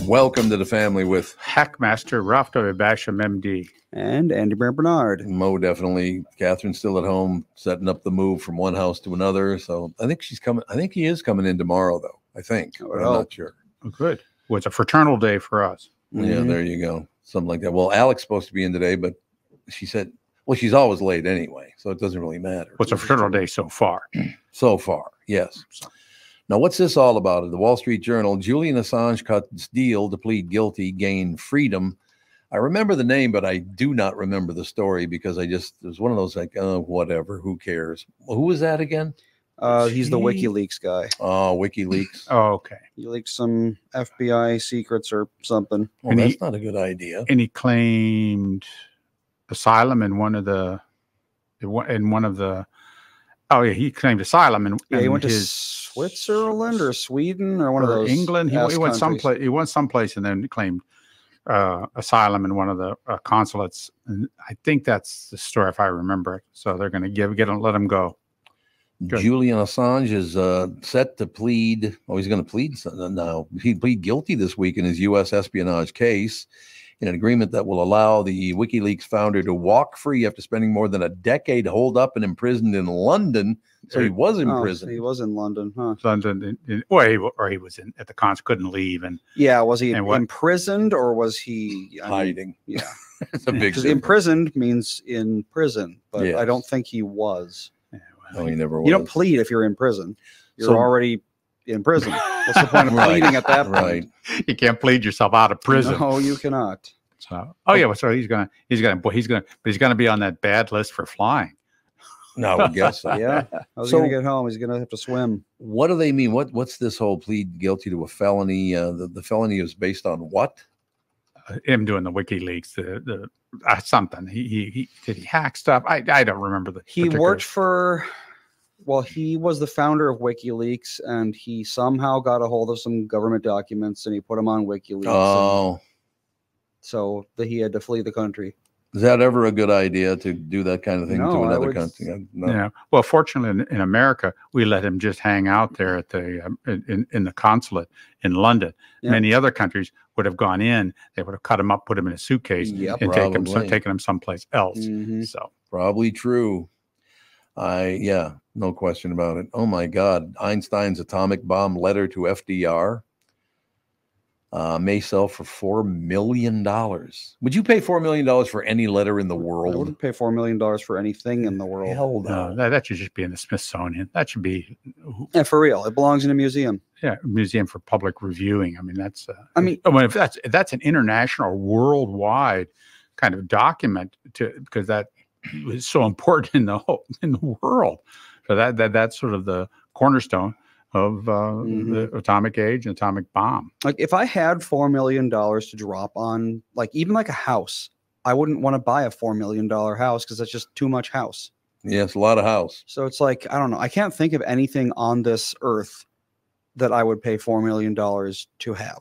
Welcome to the family with Hackmaster Ralph W. Basham, MD. And Andy Barnard. Mo. Definitely. Catherine's still at home, setting up the move from one house to another. So I think she's coming. I think he is coming in tomorrow, though. I think. But I'm not sure. Oh, good. Well, it's a fraternal day for us. Yeah, there you go. Something like that. Well, Alex supposed to be in today, but she said, well, she's always late anyway, so it doesn't really matter. What's a fraternal day so far? So far, yes. Now, what's this all about? The Wall Street Journal, Julian Assange cuts deal to plead guilty, gain freedom. I remember the name, but I do not remember the story because it was one of those like, oh, whatever, who cares? Well, who was that again? He's the WikiLeaks guy. Oh, WikiLeaks. Oh, okay. He leaked some FBI secrets or something. Well, that's not a good idea. And he claimed asylum in one of the, oh yeah, he claimed asylum in he went to Switzerland or Sweden or one of those. England. He went someplace. He went someplace and then claimed asylum in one of the consulates. And I think that's the story, if I remember it. So they're going to let him go. Good. Julian Assange is set to plead. Oh, he's going to plead now. He plead guilty this week in his U.S. espionage case in an agreement that will allow the WikiLeaks founder to walk free after spending more than a decade holed up and imprisoned in London. So he was in prison. He was in London, huh? London, he was at the cons, couldn't leave. And yeah, was he imprisoned or was he hiding? Yeah, it's a big. Because imprisoned means in prison, but yes. I don't think he was. No, he never was. You don't plead if you're in prison. You're already in prison. What's the point of pleading at that point? Right. You can't plead yourself out of prison. No, you cannot. So, so he's gonna be on that bad list for flying. No, I guess so. Yeah. How's he gonna get home? He's gonna have to swim. What do they mean? What's this whole plead guilty to a felony? The felony is based on what? Him doing the WikiLeaks, the something. He did he hack stuff? I don't remember the. He worked for. Well, he was the founder of WikiLeaks, and he somehow got a hold of some government documents, and he put them on WikiLeaks. Oh, so that he had to flee the country. Is that ever a good idea to do that kind of thing to another country? No. Yeah. Well, fortunately, in America, we let him just hang out there at the in the consulate in London. Yeah. Many other countries would have gone in. They would have cut him up, put him in a suitcase, and taken him someplace else. Mm-hmm. So probably true. No question about it. Oh my God, Einstein's atomic bomb letter to FDR may sell for $4 million. Would you pay $4 million for any letter in the world? I wouldn't pay $4 million for anything in the world. Hell no. That should just be in the Smithsonian. That should be. Yeah, for real. It belongs in a museum. Yeah, a museum for public reviewing. I mean, that's. If that's an international, worldwide kind of document because that is so important in the world. So that's sort of the cornerstone of the atomic age and atomic bomb. Like if I had $4 million to drop on, even a house, I wouldn't want to buy a $4 million house because that's just too much house. Yes, a lot of house. So it's I don't know. I can't think of anything on this earth that I would pay $4 million to have.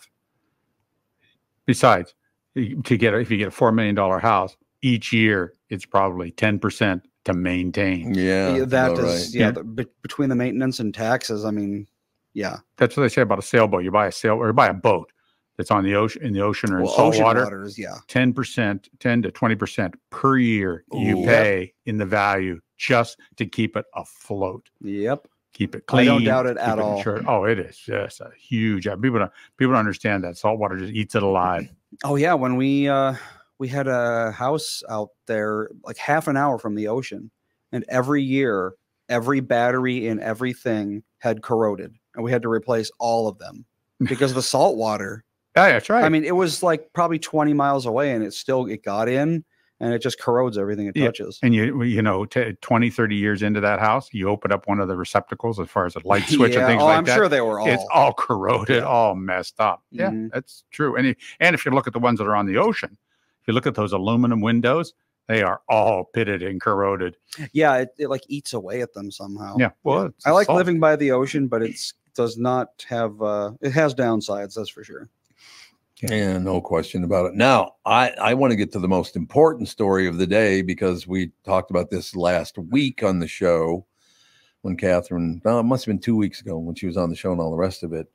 Besides, if you get a $4 million house each year, it's probably 10% to maintain. Yeah, that is right. Between the maintenance and taxes, I mean, yeah, that's what they say about a sailboat. You buy a sail or you buy a boat that's on the ocean, in the ocean or in salt water. 10%, 10 to 20% per year you pay in the value just to keep it afloat. Yep. Keep it clean. I don't doubt it at all. Oh, it is just a huge. People don't understand that saltwater just eats it alive. Oh yeah, when we had a house out there half an hour from the ocean, and every year, every battery in everything had corroded, and we had to replace all of them because of the salt water. Yeah, that's right. I mean, it was probably 20 miles away, and it got in, and it just corrodes everything it touches. And 20, 30 years into that house, you open up one of the receptacles as far as a light switch and things like I'm that. Sure they were all. It's all corroded, all messed up. Yeah, that's true. And if you look at the ones that are on the ocean, if you look at those aluminum windows, they are all pitted and corroded. Yeah, it eats away at them somehow. Yeah, well, I like living by the ocean, but it does not have. It has downsides, that's for sure. Yeah, no question about it. Now, I want to get to the most important story of the day because we talked about this last week on the show when Catherine. It must have been 2 weeks ago when she was on the show and all the rest of it,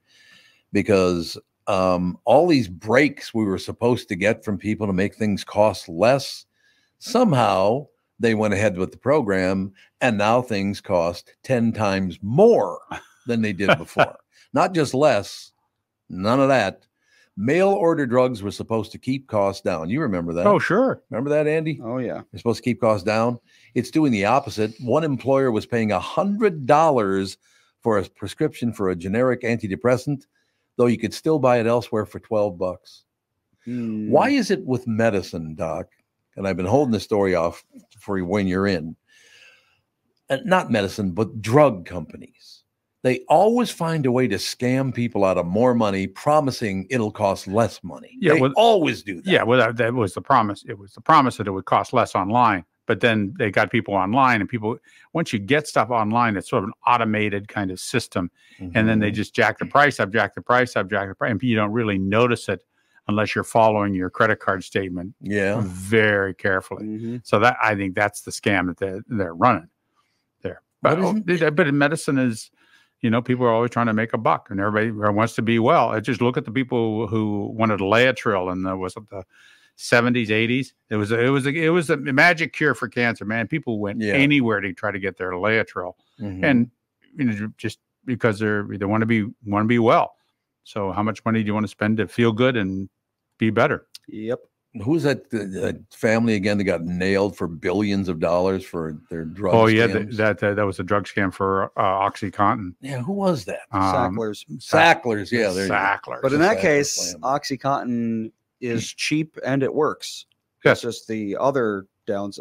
because all these breaks we were supposed to get from people to make things cost less. Somehow they went ahead with the program, and now things cost 10 times more than they did before. Not just less, none of that. Mail order drugs were supposed to keep costs down. You remember that? Oh, sure. Remember that, Andy? Oh, yeah. They're supposed to keep costs down. It's doing the opposite. One employer was paying $100 for a prescription for a generic antidepressant, though you could still buy it elsewhere for $12. Why is it with medicine, Doc? And I've been holding the story off for when you're in. Not medicine, but drug companies. They always find a way to scam people out of more money, promising it'll cost less money. Yeah, they always do that. Yeah, well, that was the promise. It was the promise that it would cost less online. But then they got people online, and people, once you get stuff online, it's sort of an automated kind of system. And then they just jack the price up, and you don't really notice it unless you're following your credit card statement very carefully. So that, I think that's the scam that they're running there. But in medicine is, you know, people are always trying to make a buck, and everybody wants to be well. Just look at the people who wanted Laetrile in the 70s, 80s. It was a magic cure for cancer, man. People went anywhere to try to get their Laetrile, and you know, just because they want to be well. So how much money do you want to spend to feel good and be better? Yep. Who's that family again that got nailed for billions of dollars for their drug scams? That was a drug scam for OxyContin. Yeah, who was that? Sacklers. Sacklers, yeah. Sacklers. But in that case, OxyContin is cheap and it works. Yes. It's just the other downs.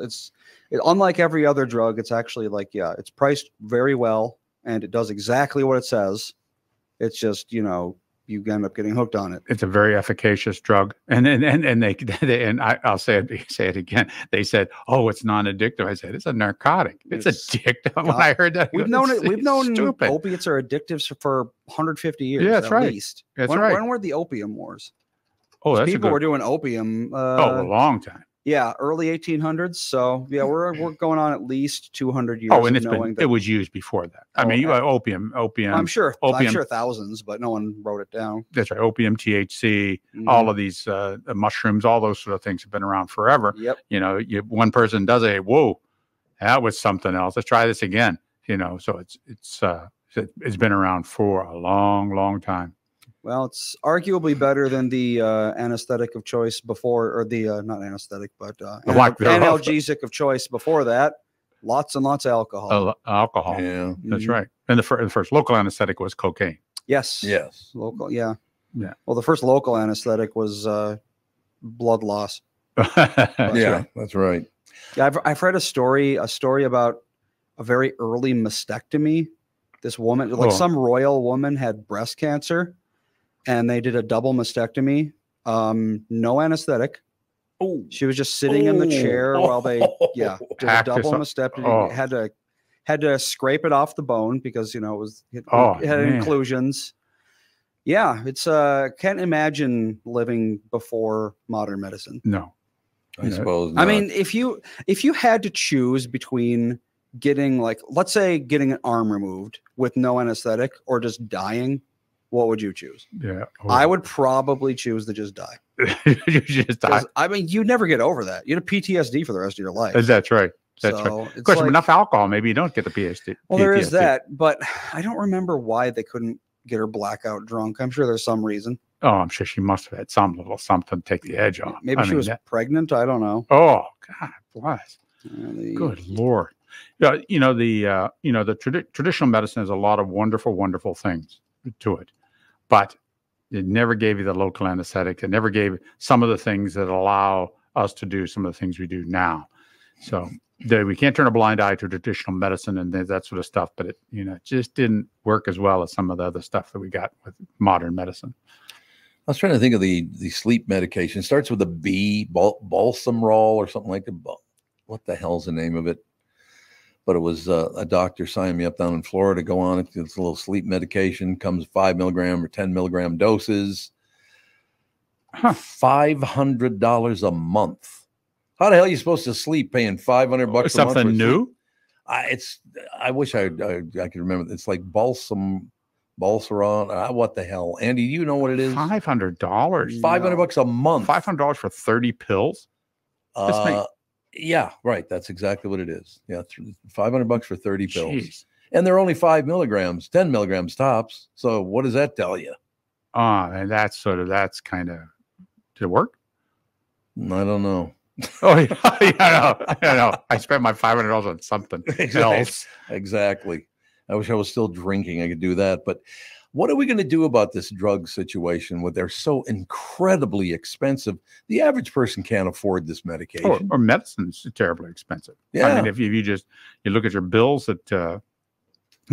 Unlike every other drug, it's actually like, it's priced very well and it does exactly what it says. It's just, you know, you end up getting hooked on it. It's a very efficacious drug, and I'll say it again. They said, "Oh, it's non-addictive." I said, "It's a narcotic. It's addictive." When I heard that, we've known opiates are addictive for 150 years. Yeah, that's right. Least. That's when, right. When were the opium wars? Oh, that's people were doing opium. A long time. Yeah, early 1800s. So yeah, we're going on at least 200 years. Oh, and it was used before that. I mean, opium. I'm sure thousands, but no one wrote it down. That's right. Opium, THC, all of these mushrooms, all those sort of things have been around forever. Yep. You know, one person does it. Whoa, that was something else. Let's try this again. You know, so it's been around for a long, long time. Well, it's arguably better than the anesthetic of choice before, or the not anesthetic, but analgesic of choice before that. Lots and lots of alcohol. Alcohol. Yeah, that's right. And the first local anesthetic was cocaine. Yes. Yes. Local. Yeah. Yeah. Well, the first local anesthetic was blood loss. That's right. Yeah, I've read a story about a very early mastectomy. This woman, like some royal woman, had breast cancer. And they did a double mastectomy, no anesthetic. Oh, she was just sitting in the chair while they, did a double mastectomy. Had to scrape it off the bone because, you know, it had inclusions. Yeah, it's can't imagine living before modern medicine. No, I suppose not. I mean, if you had to choose between getting, like, let's say getting an arm removed with no anesthetic or just dying, what would you choose? Yeah, I would probably choose to just die. You just die. I mean, you never get over that. You have PTSD for the rest of your life. That's right. That's right. Of course, enough alcohol, maybe you don't get the PTSD. Well, there is that, but I don't remember why they couldn't get her blackout drunk. I'm sure there's some reason. Oh, I'm sure she must have had some little something to take the edge off. Maybe she was pregnant. I don't know. Oh, God bless. Good Lord. Yeah, the traditional medicine has a lot of wonderful, wonderful things to it, but it never gave you the local anesthetic. It never gave some of the things that allow us to do some of the things we do now. So we can't turn a blind eye to traditional medicine and that sort of stuff, but it just didn't work as well as some of the other stuff that we got with modern medicine. I was trying to think of the sleep medication. It starts with a B, Balsamrol or something like that. What the hell's the name of it? But it was a doctor signed me up down in Florida to go on it. It's a little sleep medication, comes 5 milligram or 10 milligram doses. $500 a month. How the hell are you supposed to sleep paying $500 a month? Something new? I wish I could remember. It's like Balsamrol Balsaron. What the hell, Andy? You know what it is? $500. $500 a month. $500 for 30 pills. Yeah, right. That's exactly what it is. Yeah, $500 for 30 pills. Jeez. And they're only 5 milligrams, 10 milligrams tops. So what does that tell you? And that's kind of, did it work? I don't know. Oh, yeah, I know. I spent my $500 on something else. Exactly. I wish I was still drinking. I could do that. But what are we going to do about this drug situation where they're so incredibly expensive? The average person can't afford this medication. Or medicine's terribly expensive. Yeah. I mean, if you look at your bills that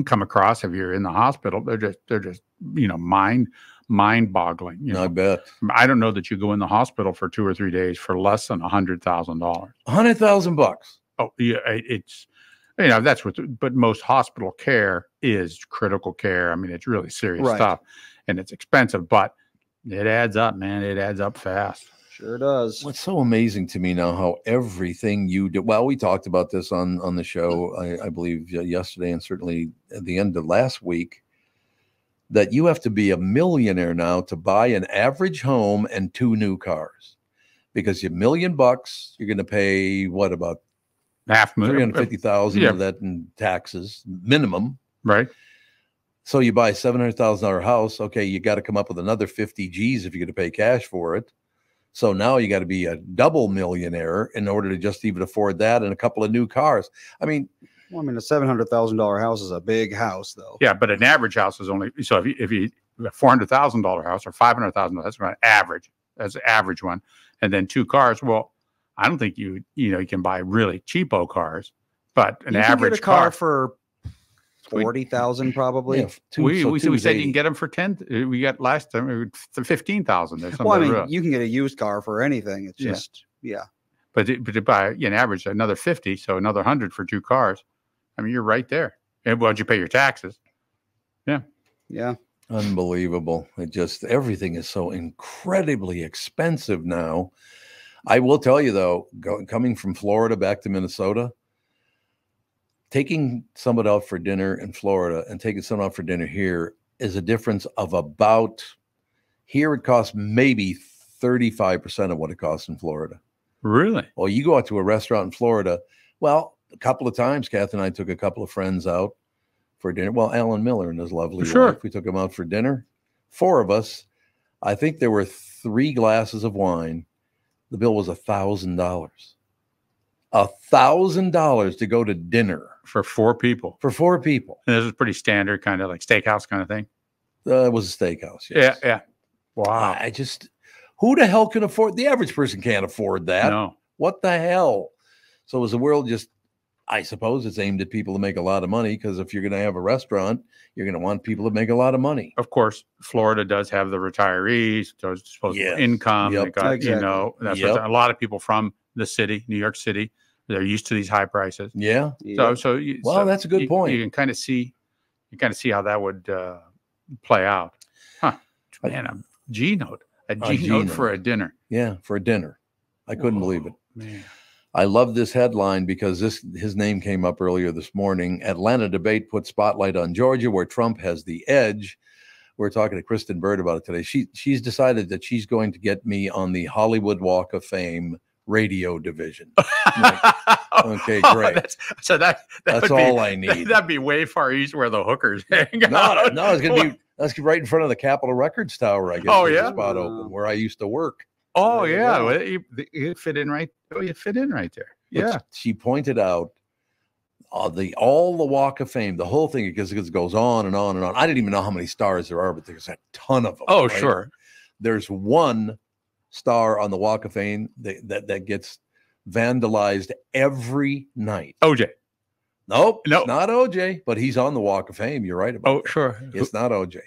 come across if you're in the hospital, they're just mind-boggling. I bet. I don't know that you go in the hospital for 2 or 3 days for less than $100,000. $100,000. Oh, yeah, it's that's but most hospital care is critical care. I mean, it's really serious stuff, and it's expensive, but it adds up, man. It adds up fast. Sure does. What's so amazing to me now, how everything you do. Well, we talked about this on the show, I believe yesterday, and certainly at the end of last week, that you have to be a millionaire now to buy an average home and 2 new cars, because $1 million, you're going to pay what, about $350,000 of that in taxes minimum, right? So you buy a $700,000 house. Okay, you got to come up with another 50 G's if you're going to pay cash for it. So now you got to be a double millionaire in order to just even afford that and a couple of new cars. I mean, a $700,000 house is a big house, though. Yeah, but an average house is only, so if you a $400,000 house or $500,000, that's an average. That's an average one, and then 2 cars. Well, I don't think you can buy really cheapo cars, but an average get a car for $40,000 probably. Yeah, we said you can get them for 10. We got last time $15,000. Well, I mean, you can get a used car for anything. It's just But to buy an average another 50, so another 100 for 2 cars. I mean, you're right there. And once you pay your taxes, yeah, unbelievable. It just, everything is so incredibly expensive now. I will tell you though, coming from Florida back to Minnesota, taking somebody out for dinner in Florida and taking someone out for dinner here is a difference of about, here it costs maybe 35% of what it costs in Florida. Really? Well, you go out to a restaurant in Florida. Well, a couple of times, Kath and I took a couple of friends out for dinner. Well, Alan Miller and his lovely wife. We took them out for dinner. 4 of us. I think there were 3 glasses of wine. The bill was $1,000. $1,000 to go to dinner for 4 people. For 4 people. And this is pretty standard, kind of like steakhouse kind of thing. It was a steakhouse. Yes. Yeah. Wow. Who the hell can afford? The average person can't afford that. No. What the hell? So is the world just? I suppose it's aimed at people to make a lot of money, because if you're going to have a restaurant, you're going to want people to make a lot of money. Of course, Florida does have the retirees, those disposable income. Yep. They got, exactly. that's what a lot of people from the city, New York City, they're used to these high prices. Yeah. So that's a good point. You can kind of see how that would play out. Huh? Man, a G note for a dinner. Yeah, for a dinner. I couldn't believe it. Man. I love this headline because his name came up earlier this morning. Atlanta debate puts spotlight on Georgia, where Trump has the edge. We're talking to Kristen Bird about it today. She's decided that she's going to get me on the Hollywood Walk of Fame radio division. Okay, great. That's all I need. That'd be way far east where the hookers hang out. No, it's gonna be that's right in front of the Capitol Records Tower. I guess. Oh yeah, spot open where I used to work. Oh yeah, well, you fit in right. Oh, you fit in right there. Yeah. But she pointed out all the Walk of Fame, the whole thing, because it goes on and on and on. I didn't even know how many stars there are, but there's a ton of them. Oh, right? Sure. There's 1 star on the Walk of Fame that gets vandalized every night. OJ. Nope, it's not OJ, but he's on the Walk of Fame. You're right about that. Sure. It's not OJ.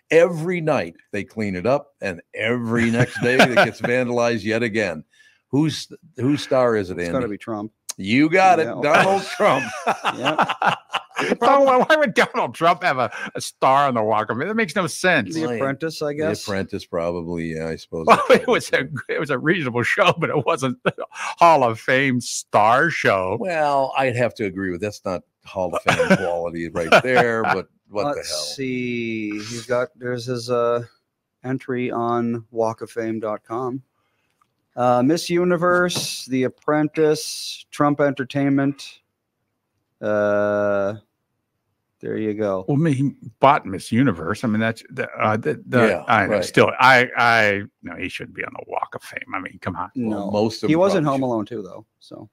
Every night they clean it up, and every next day it gets vandalized yet again. Whose star is it, Andy? It's got to be Trump. You got it, Donald Trump. Why would Donald Trump have a star on the Walk of Fame? That makes no sense. The Apprentice, I guess. The Apprentice, probably. Yeah, I suppose. Well, it was a reasonable show, but it wasn't a Hall of Fame star show. Well, I'd have to agree with that's not Hall of Fame quality right there, but What the hell? Let's see. There's his entry on walkoffame.com. Miss Universe, The Apprentice, Trump Entertainment. There you go. Well, he bought Miss Universe. I mean, that's still, no, he shouldn't be on the Walk of Fame. I mean, come on. No, well, he was in Home Alone too, though. So.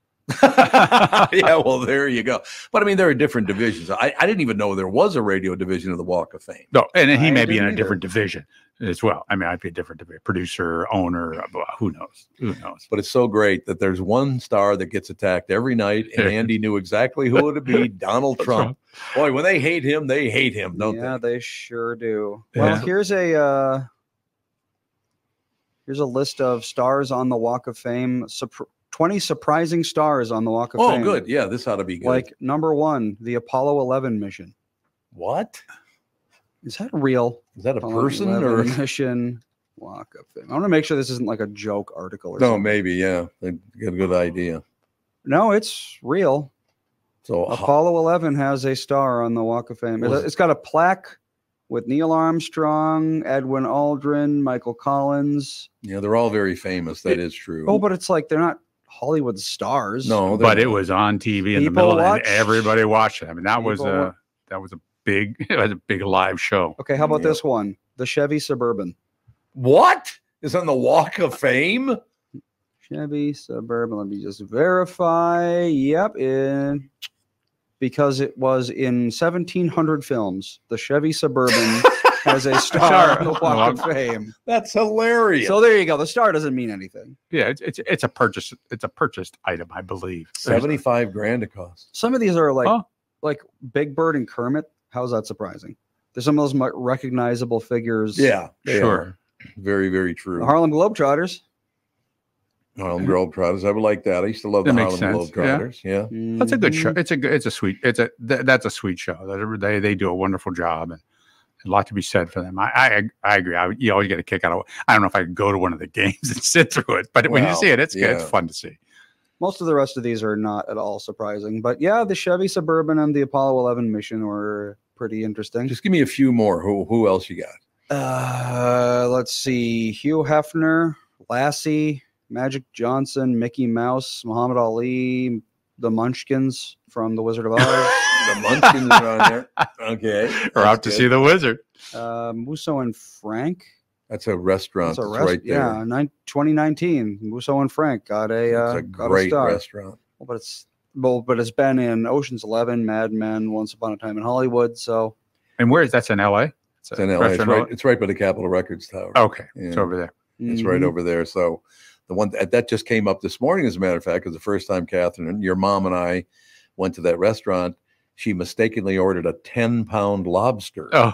Yeah, well, there you go. But I mean, there are different divisions. I didn't even know there was a radio division of the Walk of Fame. No, and he may be in a different division as well. I mean, I'd be a different division, producer, owner, who knows? Who knows? But it's so great that there's one star that gets attacked every night, and Andy knew exactly who it would be, Donald Trump. Boy, when they hate him, don't they? Yeah, they sure do. Well, here's a list of stars on the Walk of Fame. 20 surprising stars on the Walk of Fame. Oh, good. Yeah, this ought to be good. Like number 1, the Apollo 11 mission. What? Is that real? Is that a Apollo person 11 or mission? Walk of Fame. I want to make sure this isn't like a joke article or no, something. maybe, yeah. They get a good idea. No, it's real. So Apollo 11 has a star on the Walk of Fame. It's got a plaque with Neil Armstrong, Edwin Aldrin, Michael Collins. Yeah, they're all very famous. That is true. Oh, but it's like they're not Hollywood stars. No, but it was on TV in the middle, and everybody watched it. I mean, that was a big live show. Okay, how about this one? The Chevy Suburban. What is on the Walk of Fame? Chevy Suburban. Let me just verify. Yep, because it was in 1,700 films. The Chevy Suburban has a star on the Walk of Fame. That's hilarious. So there you go. The star doesn't mean anything. Yeah, it's a purchase. It's a purchased item, I believe. $75,000 it costs. Some of these are like Big Bird and Kermit. How's that surprising? There's some of those recognizable figures. Yeah, sure. Very, very true. The Harlem Globetrotters. Harlem Globetrotters. I would like that. I used to love the Harlem Globetrotters. Yeah. That's a good show. That's a sweet show. They do a wonderful job, and a lot to be said for them. I agree. You always get a kick out of it. I don't know if I could go to one of the games and sit through it, but when you see it, it's good. It's fun to see. Most of the rest of these are not at all surprising, but yeah, the Chevy Suburban and the Apollo 11 mission were pretty interesting. Just give me a few more. Who else you got? Let's see. Hugh Hefner, Lassie, Magic Johnson, Mickey Mouse, Muhammad Ali, the Munchkins from The Wizard of Oz. The Munchkins are on there. Okay. We're out to see the wizard. Musso and Frank. That's a restaurant. That's right there. Yeah, 2019. Musso and Frank got a great restaurant. But it's been in Ocean's 11, Mad Men, Once Upon a Time in Hollywood. So. And where is that's in LA? It's in LA. It's right by the Capitol Records Tower. Okay, it's over there. It's right over there. So the one that just came up this morning, as a matter of fact, is the first time Catherine and your mom and I went to that restaurant. She mistakenly ordered a 10-pound lobster. Oh.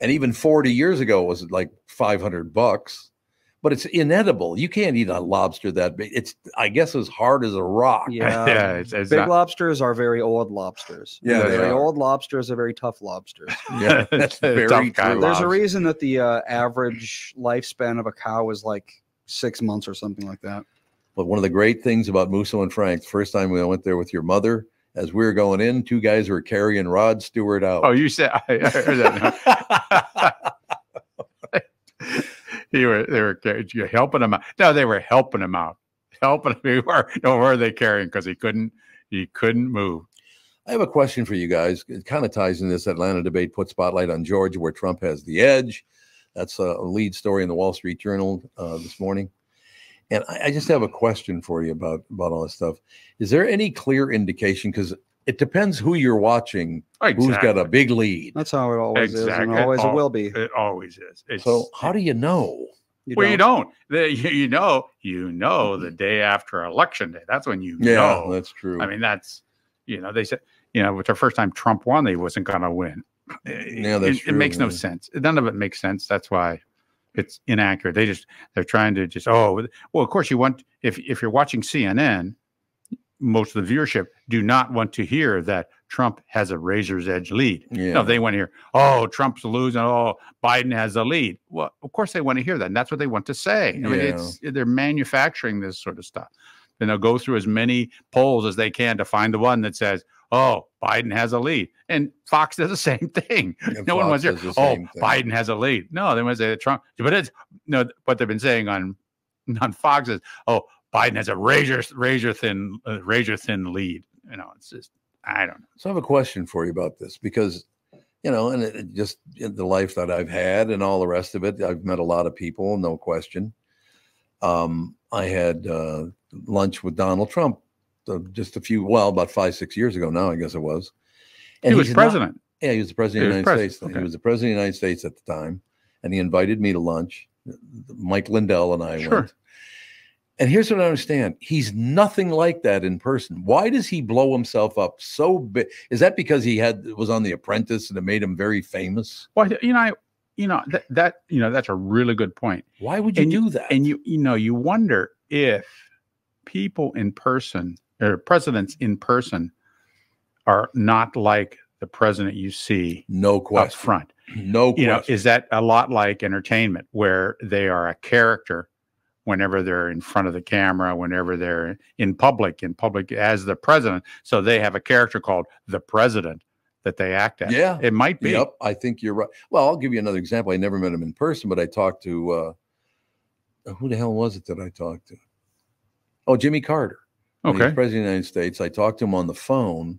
And even 40 years ago, it was like $500, but it's inedible. You can't eat a lobster that big. It's, I guess, as hard as a rock. Yeah, it's big lobsters are very old lobsters. Yeah, very old lobsters are very tough lobsters. Yeah, that's very true. There's a reason that the average lifespan of a cow is like 6 months or something like that. But one of the great things about Musso and Frank, the first time we went there with your mother, as we were going in, two guys were carrying Rod Stewart out. Oh, you said I heard that. They were helping him out. No, they were helping him out. Helping him. Where are they carrying? Because he couldn't move. I have a question for you guys. It kind of ties in this Atlanta debate, put spotlight on Georgia, where Trump has the edge. That's a lead story in the Wall Street Journal this morning. And I just have a question for you about all this stuff. Is there any clear indication? Because it depends who you're watching, who's got a big lead. That's how it always is, and always it will be. It always is. So how do you know? You don't. You know the day after Election Day. That's when you know. That's true. I mean, that's, they said, with the first time Trump won, he wasn't going to win. Yeah, that's true. It makes no sense. None of it makes sense. That's why it's inaccurate. They're trying to just, of course if you're watching CNN, most of the viewership do not want to hear that Trump has a razor's edge lead. Yeah. No, they want to hear, Trump's losing. Biden has a lead. Well, of course they want to hear that. And that's what they want to say. I mean, they're manufacturing this sort of stuff. And they'll go through as many polls as they can to find the one that says, oh, Biden has a lead. And Fox does the same thing. And no one Fox wants to does hear, the oh, same thing. Biden has a lead. No, they want to say Trump. But it's no, what they've been saying on Fox is, oh, Biden has a razor thin lead. You know, it's just, I don't know. So I have a question for you about this because, you know, and it just in the life that I've had and all the rest of it, I've met a lot of people, no question. I had lunch with Donald Trump just about 5-6 years ago now, I guess it was. And he was president. Yeah, he was the president of the United States. Okay. He was the president of the United States at the time. And he invited me to lunch. Mike Lindell and I went. And here's what I understand. He's nothing like that in person. Why does he blow himself up so big? Is that because he was on The Apprentice and it made him very famous? Well, that's a really good point. Why would you do that? And you wonder if people in person or presidents in person are not like the president you see no question up front. No question. You know, is that a lot like entertainment where they are a character whenever they're in front of the camera, whenever they're in public as the president. So they have a character called the president that they act as. Yeah. It might be. Yep. I think you're right. Well, I'll give you another example. I never met him in person, but I talked to, who the hell was it that I talked to? Oh, Jimmy Carter. Okay. He was president of the United States. I talked to him on the phone,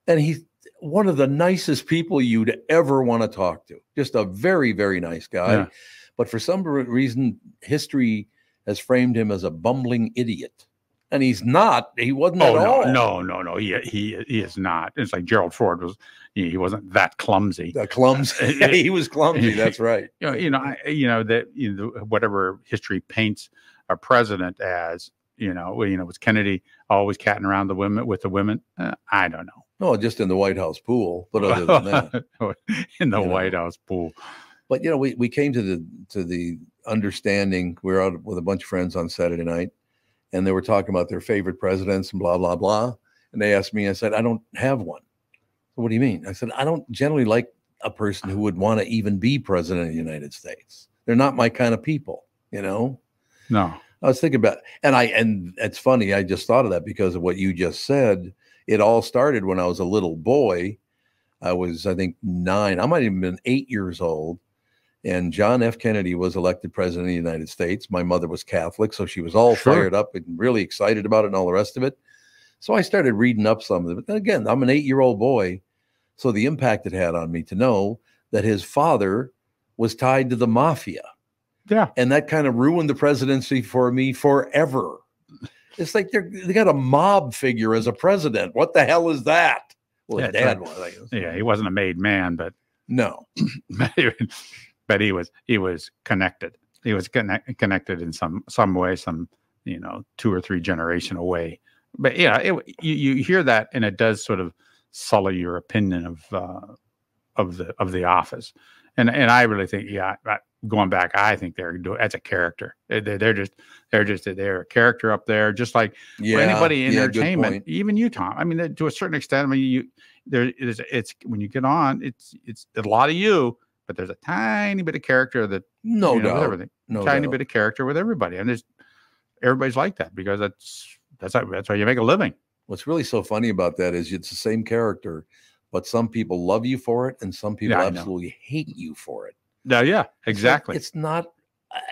and he's one of the nicest people you'd ever want to talk to. Just a very, very nice guy. Yeah. But for some reason, history has framed him as a bumbling idiot. And he's not. He wasn't at all. No. He is not. It's like Gerald Ford was. He wasn't that clumsy. He was clumsy. That's right. Whatever history paints a president as, was Kennedy always catting around with the women? I don't know. No, just in the White House pool. But other than that, in the White House pool. But we came to the understanding. We were out with a bunch of friends on Saturday night, and they were talking about their favorite presidents and blah blah blah. And they asked me. I said, I don't have one. So what do you mean? I said, I don't generally like a person who would want to even be president of the United States. They're not my kind of people. No. I was thinking about, and it's funny. I just thought of that because of what you just said. It all started when I was a little boy. I was, I think, 9. I might have even been 8 years old. And John F. Kennedy was elected president of the United States. My mother was Catholic, so she was all fired up and really excited about it and all the rest of it. So I started reading up some of it. But then again, I'm an 8-year-old boy. So the impact it had on me to know that his father was tied to the mafia. Yeah. And that kind of ruined the presidency for me forever. It's like they got a mob figure as a president. What the hell is that? Well, his dad was, I guess. Yeah, he wasn't a made man, but no. But he was connected. He was connected in some way, 2 or 3 generation away. But yeah, you hear that, and it does sort of sully your opinion of the office. And I really think, going back, I think they're doing as a character. They're a character up there, just like for anybody in entertainment, even you, Tom. I mean, to a certain extent. I mean, it's when you get on, it's a lot of you. But there's a tiny bit of character that no doubt, with everything. Tiny bit of character with everybody, and everybody's like that because that's how you make a living. What's really so funny about that is it's the same character, but some people love you for it, and some people absolutely hate you for it. Yeah, exactly. It's not.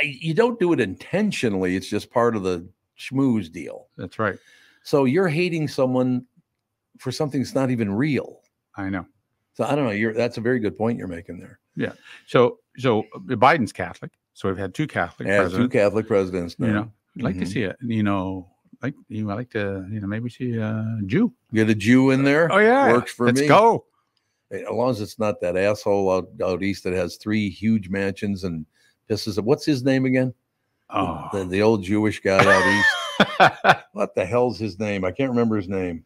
You don't do it intentionally. It's just part of the schmooze deal. That's right. So you're hating someone for something that's not even real. I know. So I don't know. That's a very good point you're making there. Yeah. So Biden's Catholic. So we've had 2 Catholic presidents. 2 Catholic presidents. Now. I'd like to see it. I like to maybe see a Jew. Get a Jew in there. Oh yeah, works for me. Let's go. As long as it's not that asshole out east that has 3 huge mansions and pisses. What's his name again? Oh, the old Jewish guy out east. What the hell's his name? I can't remember his name.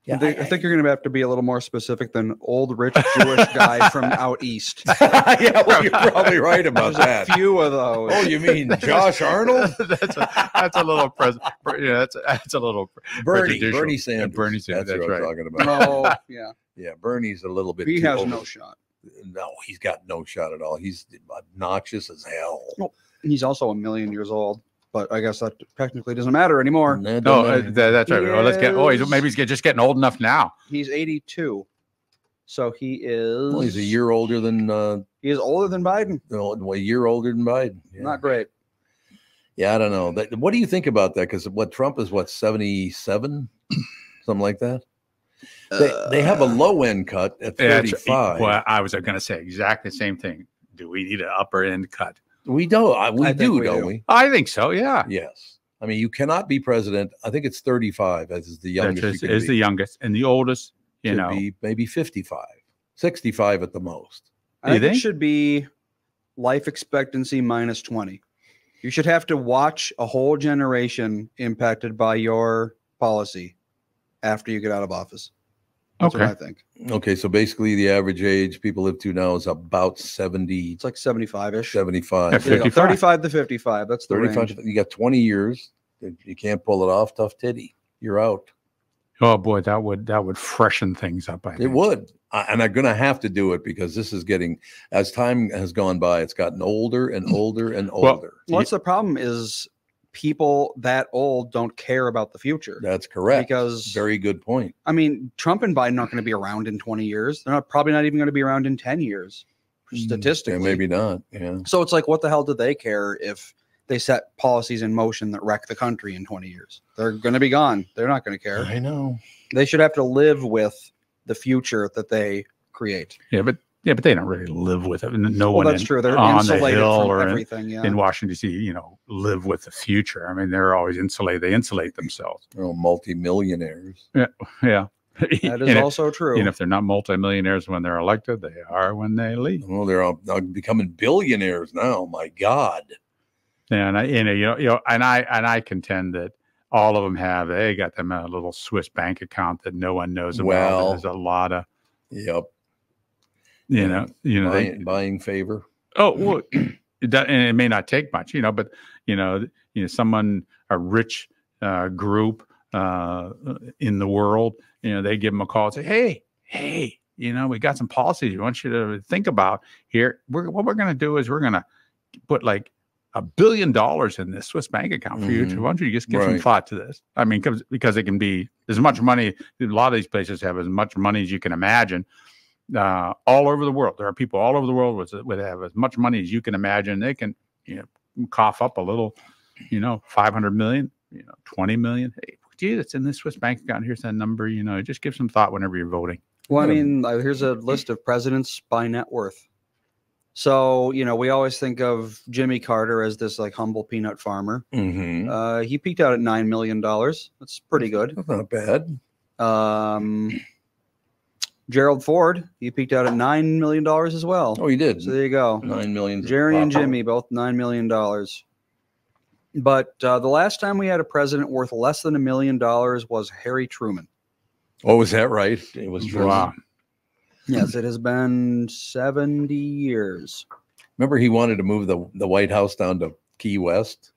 Yeah, I think you're going to have to be a little more specific than old rich Jewish guy from out east. Yeah, well, you're probably right about that. A few of those. Oh, you mean Josh Arnold? that's a little Yeah, that's a little Bernie Sanders. Yeah, Bernie Sanders. That's what right. I'm talking about. Oh, yeah. Yeah, Bernie's a little bit. He has no shot. No, he's got no shot at all. He's obnoxious as hell. Well, he's also 1,000,000 years old. but I guess that technically doesn't matter anymore. No, that's right. Well, let's get. Oh, maybe he's just getting old enough now. He's 82, so he is. Well, he's a year older than. He is older than Biden. A year older than Biden. Yeah. Not great. Yeah, I don't know. What do you think about that? Because Trump is 77, something like that. They have a low end cut at 35. Well, I was going to say exactly the same thing. Do we need an upper end cut? We don't. We do, don't we? I think so. Yeah. Yes. I mean, you cannot be president. I think it's 35 as is the youngest. Is the youngest, and the oldest, should be maybe 55, 65 at the most. I think it should be life expectancy minus 20. You should have to watch a whole generation impacted by your policy after you get out of office. That's what I think. Okay, so basically the average age people live to now is about 70. It's like 75-ish. 75. 35 to 55. That's the 35. range. You got 20 years. You can't pull it off. Tough titty. You're out. Oh boy, that would freshen things up. I think. It would. And I'm going to have to do it because this is getting, as time has gone by, it's gotten older and older and older. What's the problem is people that old don't care about the future. That's correct. Because very good point. I mean, Trump and Biden aren't going to be around in 20 years. They're probably not even going to be around in 10 years, statistically. Yeah, maybe not. Yeah. So it's like, what the hell do they care if they set policies in motion that wreck the country in 20 years? They're going to be gone. They're not going to care. I know. They should have to live with the future that they create. Yeah, but they don't really live with it. No one. That's true. They're on insulated the hill from or everything. in Washington D.C., live with the future. I mean, they're always insulated. They insulate themselves. They're all multimillionaires. Yeah, yeah. That is also true. And if they're not multimillionaires when they're elected, they are when they leave. Well, they're all becoming billionaires now. My God. Yeah, and I contend that all of them they got them a little Swiss bank account that no one knows about. Well, there's a lot of. Yep. Buying favor. Oh, well, and it may not take much, but someone, a rich group in the world, they give them a call and say, hey, we got some policies we want you to think about here. What we're going to do is we're going to put like $1 billion in this Swiss bank account for you. Why don't you just give some thought to this? I mean, because it can be as much money. A lot of these places have as much money as you can imagine. All over the world, there are people all over the world would have as much money as you can imagine. They can, cough up a little, 500 million, 20 million. Hey, gee, that's in this Swiss bank account. Here's that number. Just give some thought whenever you're voting. Well, I mean, here's a list of presidents by net worth. So, we always think of Jimmy Carter as this like humble peanut farmer. Mm-hmm. He peaked out at $9 million. That's pretty good. That's not bad. Gerald Ford, he peaked out at $9 million as well. Oh, he did. So there you go. 9 million. Jerry and Jimmy, both $9 million. But the last time we had a president worth less than $1 million was Harry Truman. Oh, is that right? It was Truman. Wow. Yes, it has been 70 years. Remember, he wanted to move the White House down to Key West.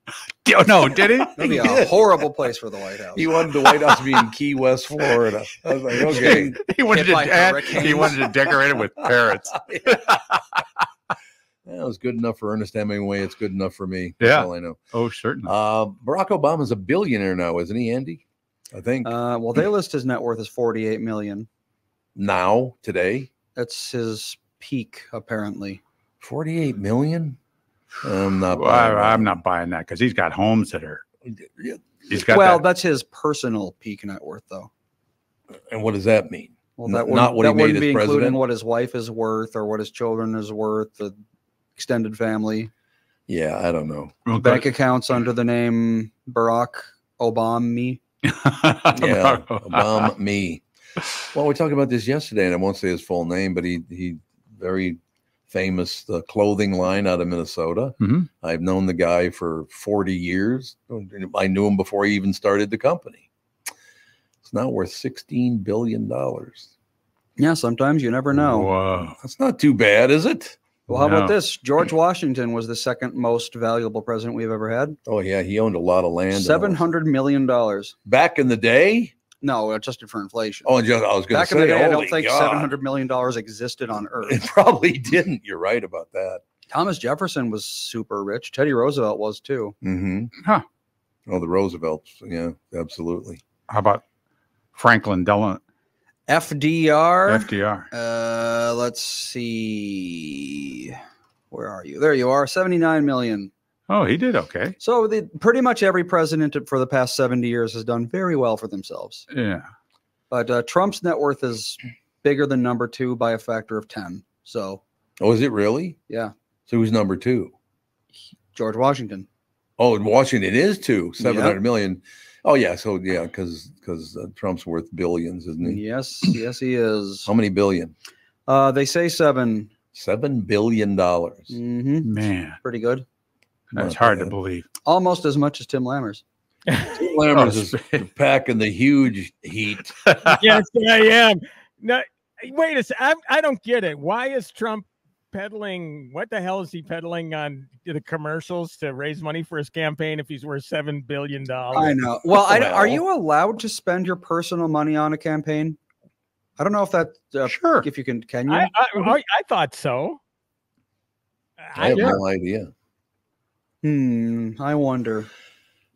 No, did he? That'd be a horrible place for the White House. He wanted the White House to be in Key West, Florida. I was like, okay. He wanted to decorate it with parrots. That was good enough for Ernest Hemingway. It's good enough for me. Yeah. That's all I know. Oh, certainly. Barack Obama's a billionaire now, isn't he, Andy? I think. Well, they list his net worth as $48 million. Now, today? That's his peak, apparently. 48 million? I'm not buying that because he's got homes that are. He's got that's his personal peak net worth, though. And what does that mean? Well, that not what he made as be president. Including what his wife is worth or what his children is worth, the extended family. Yeah, I don't know. Bank accounts under the name Barack Obama. Yeah, Obama me. Well, we talked about this yesterday, and I won't say his full name, but he very famous clothing line out of Minnesota. Mm-hmm. I've known the guy for 40 years. I knew him before he even started the company. It's now worth $16 billion. Yeah, sometimes you never know. Wow. That's not too bad, is it? Well, how about this? George Washington was the second most valuable president we've ever had. Oh, yeah. He owned a lot of land. $700 million. Back in the day? No, adjusted for inflation. Oh, I was going to say, back in the day, I don't think $700 million existed on Earth. It probably didn't. You're right about that. Thomas Jefferson was super rich. Teddy Roosevelt was too. Huh. Oh, the Roosevelts. Yeah, absolutely. How about Franklin Delano? FDR. FDR. Let's see. Where are you? There you are. 79 million. Oh, he did okay. So pretty much every president for the past 70 years has done very well for themselves. Yeah. But Trump's net worth is bigger than number 2 by a factor of 10. So. Oh, is it really? Yeah. So who's number 2? George Washington. Oh, in Washington is 2, 700 Yep. million. Oh yeah. So yeah, because Trump's worth billions, isn't he? Yes, yes, he is. How many billion? They say 7. $7 billion. Mm-hmm. Man, Pretty good. that's Not hard to bad. belight. Almost as much as Tim Lammers. Tim Lammers is packing the huge heat. Yes, I am. No, wait a second. I don't get it. Why is Trump peddling? What the hell is he peddling on the commercials to raise money for his campaign if he's worth $7 billion? I know. Well, are you allowed to spend your personal money on a campaign? I don't know if that. Sure. If you can you? I thought so. I have no idea. I wonder.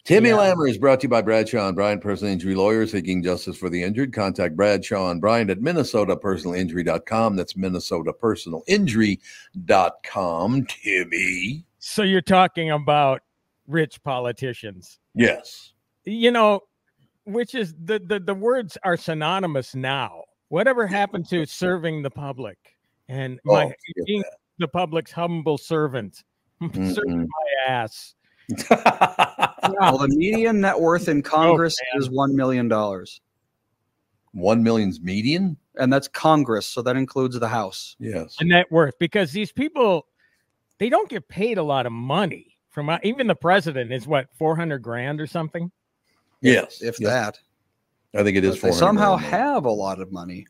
Timmy Lammer is brought to you by Bradshaw and Bryant Personal Injury Lawyers, seeking justice for the injured. Contact Bradshaw and Bryant at MinnesotaPersonalInjury.com. That's MinnesotaPersonalInjury.com. Timmy. So you're talking about rich politicians. Yes. You know, which is the words are synonymous now. Whatever happened to serving the public and being the public's humble servant? Serving my ass. Well, the median net worth in Congress is $1 million. 1 million's median? And that's Congress, so that includes the House. Yes. A net worth, because these people, they don't get paid a lot of money from even the president is what, 400 grand or something? Yes. If that. I think it is 400. They somehow have a lot of money.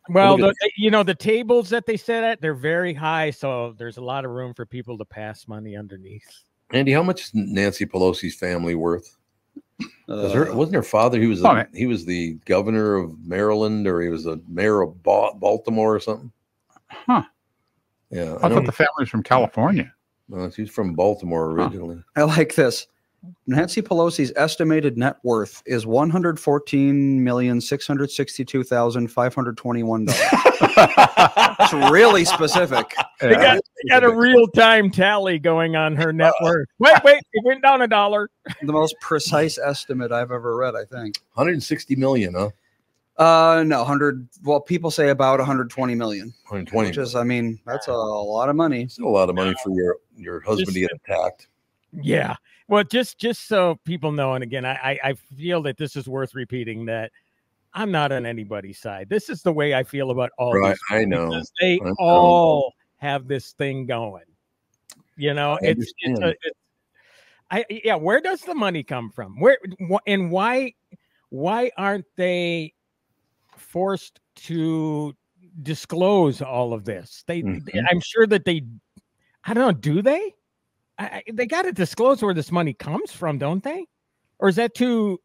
Well, the tables that they sit at, they're very high, so there's a lot of room for people to pass money underneath. Andy, how much is Nancy Pelosi's family worth? Wasn't her father? He was the governor of Maryland, or he was the mayor of Baltimore or something. Huh? Yeah, I thought the family was from California. No, she's from Baltimore originally. I like this. Nancy Pelosi's estimated net worth is $114,662,521. It's really specific. They got a real-time tally going on her net worth. Wait, it went down $1. The most precise estimate I've ever read, I think. 160 million, huh? No, 100. Well, people say about 120 million. 120, which is, I mean, that's a lot of money. Still a lot of money for your husband to get attacked. Yeah. Well, just so people know, and again, I feel that this is worth repeating, that I'm not on anybody's side. This is the way I feel about all these people. I know. They all have this thing going. You know, where does the money come from? Why aren't they forced to disclose all of this? I'm sure that I don't know, do they? They got to disclose where this money comes from, don't they? Or is that too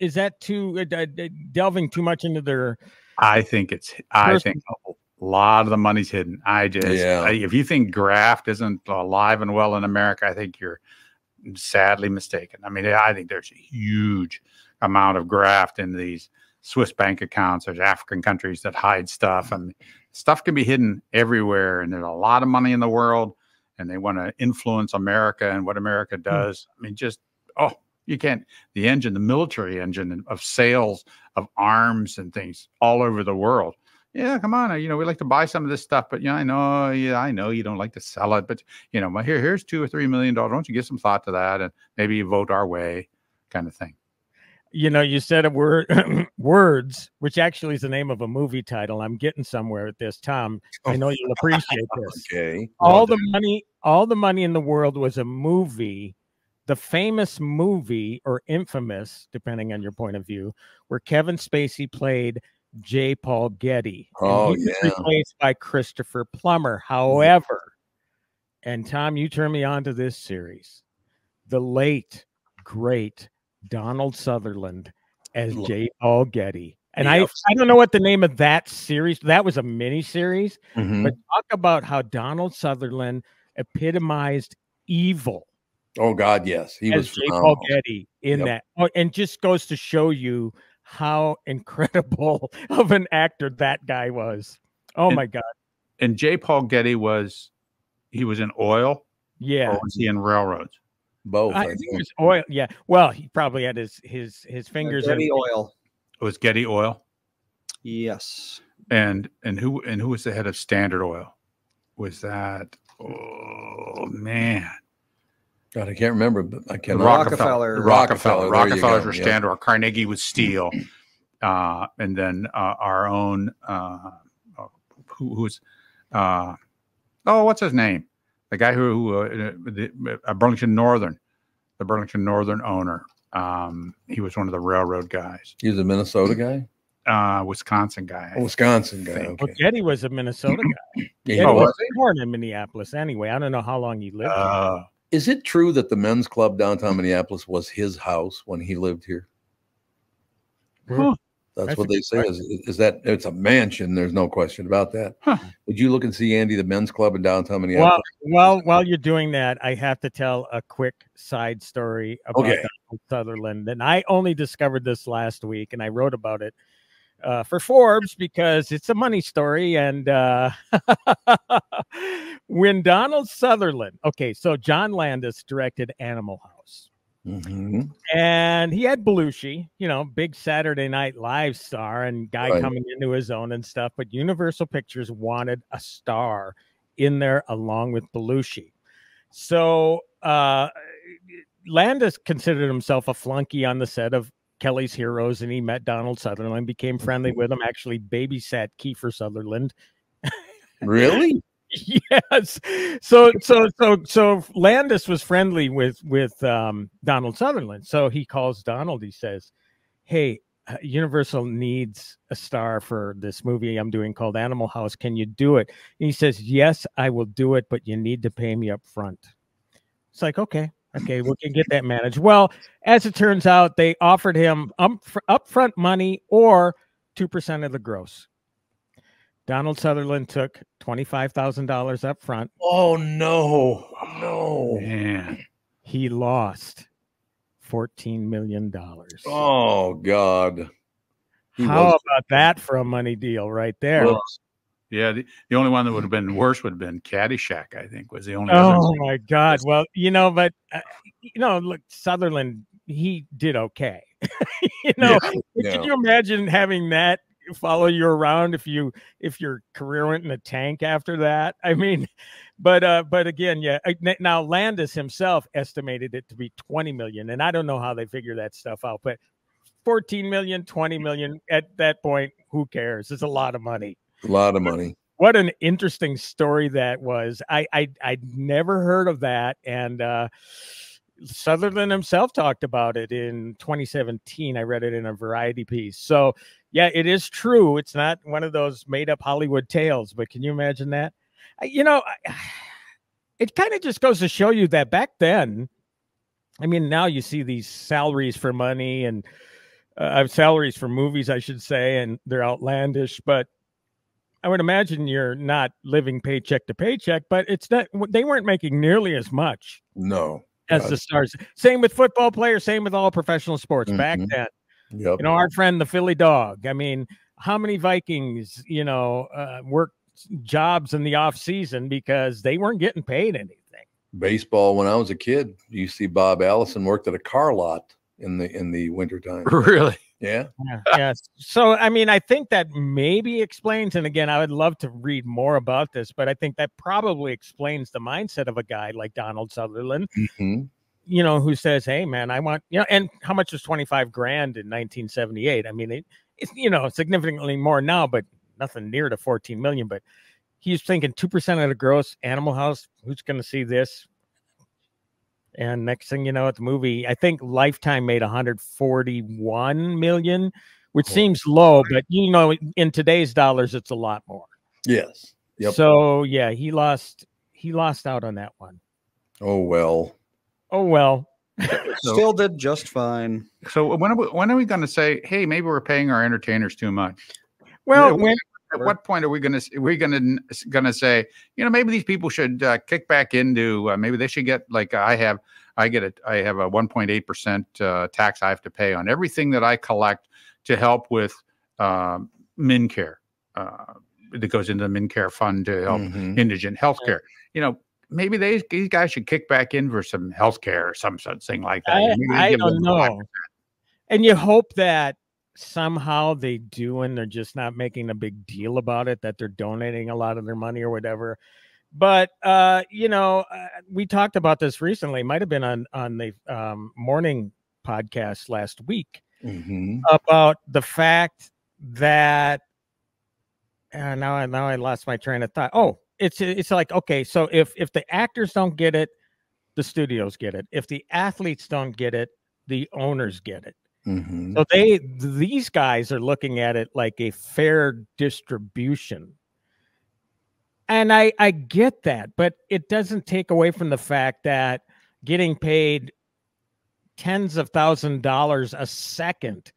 delving too much into their? I think a lot of the money's hidden. If you think graft isn't alive and well in America, I think you're sadly mistaken. I mean, I think there's a huge amount of graft in these Swiss bank accounts. There's African countries that hide stuff, and stuff can be hidden everywhere. And there's a lot of money in the world, and they want to influence America and what America does. I mean, you can't, the military engine of sales of arms and things all over the world. Yeah, come on. We like to buy some of this stuff, but I know you don't like to sell it, but here's $2 or $3 million. Don't you give some thought to that? And maybe you vote our way, kind of thing. You said a word, words, which actually is the name of a movie title. I'm getting somewhere with this, Tom. I know you'll appreciate this. Okay. All the money in the world was a movie, the famous movie, or infamous, depending on your point of view, where Kevin Spacey played J. Paul Getty. Oh, he was replaced by Christopher Plummer. However, and Tom, you turned me on to this series, the late, great Donald Sutherland as J. Paul Getty. And I don't know what the name of that series. That was a mini series, but talk about how Donald Sutherland epitomized evil. Oh God, yes, he was J. Paul Getty in that, and just goes to show you how incredible of an actor that guy was. Oh my God! And J. Paul Getty was in oil, yeah, or was he in railroads? Both. I think it was oil. Yeah, well, he probably had his fingers in Getty oil. It was Getty Oil. Yes. And who was the head of Standard Oil? Was that? Oh man. God, I can't remember, but I can't. Rockefeller. Rockefellers were Standard Oil. Carnegie was Steel, and then our own who's what's his name? The guy the Burlington Northern, the Burlington Northern owner. He was one of the railroad guys. He was a Minnesota guy. Wisconsin guy. Wisconsin guy. Okay. Well, Getty was a Minnesota guy. Yeah, Getty was born in Minneapolis anyway. I don't know how long he lived here. Is it true that the men's club downtown Minneapolis was his house when he lived here? Huh. That's what they say. Is that it's a mansion? There's no question about that. Huh. Would you look and see, Andy, the men's club in downtown Minneapolis? Well, while you're doing that, I have to tell a quick side story about Donald Sutherland. And I only discovered this last week, and I wrote about it for Forbes because it's a money story. And when Donald Sutherland, so John Landis directed Animal House. And he had Belushi, big Saturday Night Live star and guy coming into his own and stuff. But Universal Pictures wanted a star in there along with Belushi. So Landis considered himself a flunky on the set of Kelly's Heroes, and he met Donald Sutherland, became friendly with him, actually babysat Kiefer Sutherland. Really? Yes. So Landis was friendly with Donald Sutherland. So he calls Donald. He says, "Hey, Universal needs a star for this movie I'm doing called Animal House. Can you do it?" And he says, "Yes, I will do it, but you need to pay me up front." It's like, okay, we can get that managed. Well, as it turns out, they offered him upfront money or 2% of the gross. Donald Sutherland took $25,000 up front. Oh, no. Man. He lost $14 million. Oh, God. How about that for a money deal right there? Well, yeah, the only one that would have been worse would have been Caddyshack, I think, was the only Oh, my God. Well, but, look, Sutherland, he did okay. Could you imagine having that follow you around if your career went in a tank after that? I mean, but again, now Landis himself estimated it to be 20 million, and I don't know how they figure that stuff out, but 14 million, 20 million at that point, who cares? It's a lot of money. What an interesting story that was. I'd never heard of that, and Sutherland himself talked about it in 2017. I read it in a Variety piece. So yeah, it is true. It's not one of those made up Hollywood tales, but can you imagine that? It kind of just goes to show you that back then, I mean, now you see these salaries for money and salaries for movies, I should say, and they're outlandish, but I would imagine you're not living paycheck to paycheck, but it's not, they weren't making nearly as much. No. As the stars. Same with football players, same with all professional sports back then. Yep. Our friend, the Philly Dog. I mean, how many Vikings, worked jobs in the off season because they weren't getting paid anything? Baseball, when I was a kid, you see Bob Allison worked at a car lot in the wintertime. Really? Yeah. Yeah. So, I mean, I think that maybe explains, and again, I would love to read more about this, but I think that probably explains the mindset of a guy like Donald Sutherland, who says, hey, man, I want, and how much was 25 grand in 1978? I mean, it's, significantly more now, but nothing near to 14 million. But he's thinking 2% of the gross. Animal House, who's going to see this? And next thing you know, at the movie, I think Lifetime made 141 million, which seems low, but in today's dollars, it's a lot more. Yes. Yep. So yeah, he lost out on that one. Oh well. Still did just fine. So when are we going to say, hey, maybe we're paying our entertainers too much? Well, at what point are we going to say, maybe these people should kick back into maybe they should get like I have a 1.8% tax I have to pay on everything that I collect to help with MinCare that goes into the MinCare fund to help indigent healthcare. Maybe these guys should kick back in for some healthcare or some such thing like that. I don't know. 5%. And you hope that somehow they do, and they're just not making a big deal about it, that they're donating a lot of their money or whatever. But, we talked about this recently. It might have been on the morning podcast last week about the fact that now I lost my train of thought. Oh, it's like, okay, so if the actors don't get it, the studios get it. If the athletes don't get it, the owners get it. So these guys are looking at it like a fair distribution. And I get that, but it doesn't take away from the fact that getting paid tens of thousands of dollars a second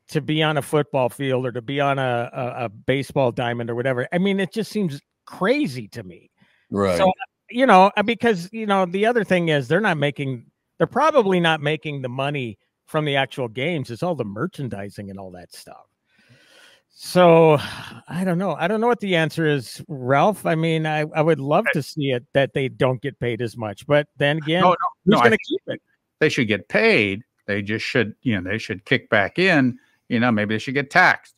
to be on a football field or to be on a baseball diamond or whatever. I mean, it just seems crazy to me. Right. So, because, the other thing is they're probably not making the money from the actual games. It's all the merchandising and all that stuff. So I don't know. I don't know what the answer is, Ralph. I mean, I would love to see it that they don't get paid as much, but then again, who's going to keep it? They should get paid. They just should, they should kick back in. Maybe they should get taxed.